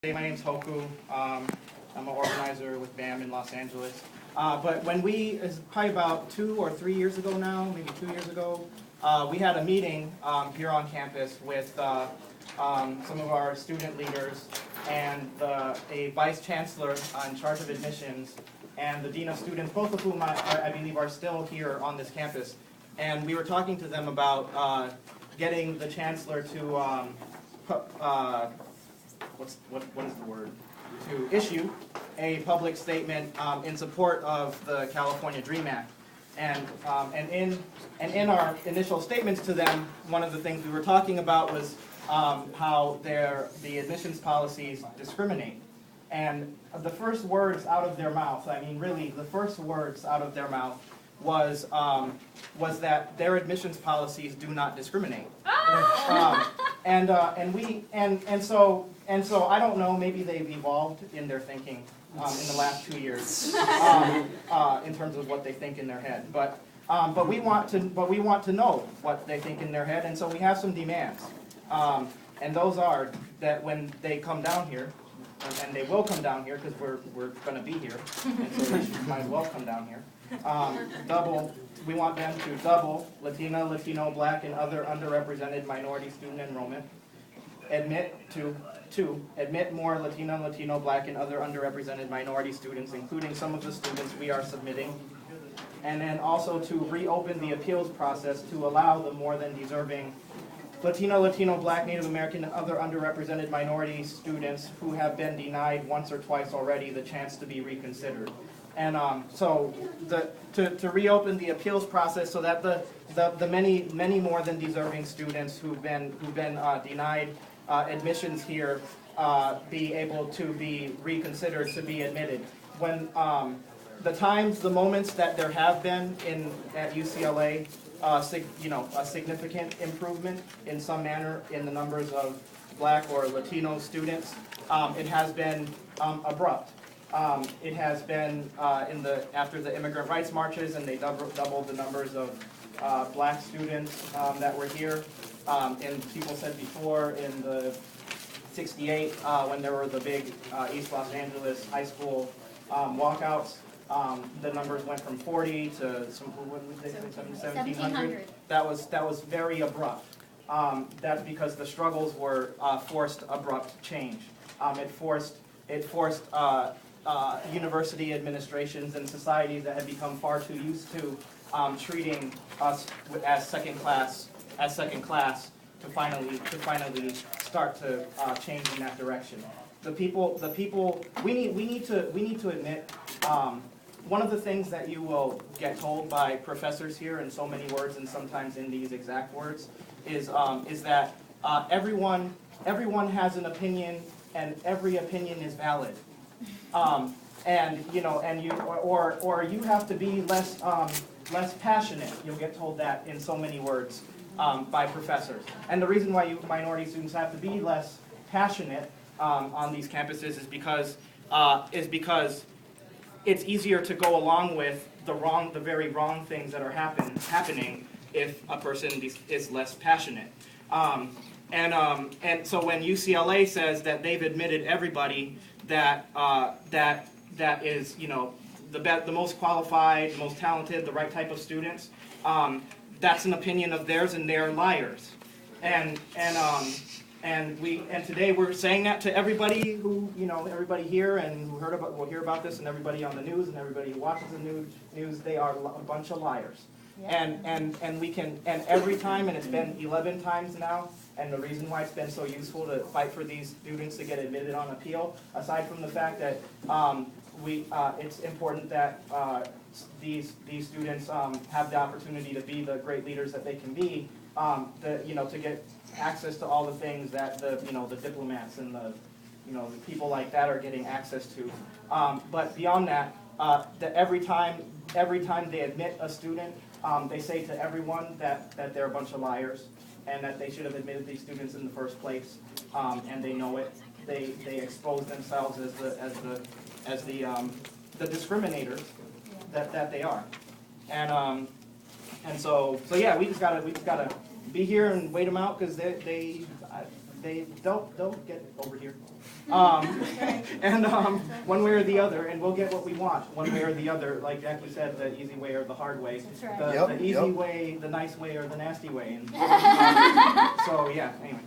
Hey, my name's Hoku. I'm an organizer with BAM in Los Angeles. But when it's probably about 2 or 3 years ago now, maybe 2 years ago, we had a meeting here on campus with some of our student leaders and a vice chancellor in charge of admissions and the dean of students, both of whom I believe are still here on this campus. And we were talking to them about getting the chancellor to what is the word? To issue a public statement in support of the California DREAM Act. And in our initial statements to them, one of the things we were talking about was how the admissions policies discriminate. And the first words out of their mouth, I mean really the first words out of their mouth was that their admissions policies do not discriminate. So I don't know, maybe they've evolved in their thinking in the last 2 years in terms of what they think in their head. But we want to know what they think in their head, and so we have some demands. And those are that when they come down here, and they will come down here because we're going to be here, and so they might as well come down here. We want them to double Latina, Latino, Black, and other underrepresented minority student enrollment. Admit more Latina, Latino, Black, and other underrepresented minority students, including some of the students we are submitting. And then also to reopen the appeals process to allow the more than deserving Latino, Black, Native American, and other underrepresented minority students who have been denied once or twice already the chance to be reconsidered. And so to reopen the appeals process so that the many more than deserving students who've been denied admissions here be able to be reconsidered, to be admitted. When the moments that there have been at UCLA, a significant improvement in some manner in the numbers of Black or Latino students, it has been abrupt. It has been after the immigrant rights marches, and they doubled the numbers of Black students that were here. And people said before in the '68 when there were the big East Los Angeles high school walkouts, the numbers went from 40 to 1,700. That was very abrupt. That's because the struggles were forced abrupt change. It forced university administrations and societies that had become far too used to treating us as second class to finally start to change in that direction. We need to admit. One of the things that you will get told by professors here in so many words and sometimes in these exact words is that everyone has an opinion and every opinion is valid. Or you have to be less passionate. You'll get told that in so many words by professors. And the reason why minority students have to be less passionate on these campuses is because it's easier to go along with the very wrong things that are happening if a person is less passionate. And so when UCLA says that they've admitted everybody that is the most qualified, the most talented, the right type of students, that's an opinion of theirs, and they're liars. And today we're saying that to everybody who, everybody here and who will hear about this, and everybody on the news and everybody who watches the news, they are a bunch of liars. Yeah. And every time, and it's been 11 times now, and the reason why it's been so useful to fight for these students to get admitted on appeal, aside from the fact that it's important that these students have the opportunity to be the great leaders that they can be, to get access to all the things that the diplomats and the people like that are getting access to. But beyond that, every time they admit a student, they say to everyone that they're a bunch of liars and that they should have admitted these students in the first place, and they know it. They expose themselves as the discriminators that they are. And so yeah, we just gotta be here and wait them out because they don't get over here. And one way or the other, and we'll get what we want, one way or the other, like Jackie said, the easy way or the hard way. That's right. The easy way, the nice way, or the nasty way. And, so yeah, anyway.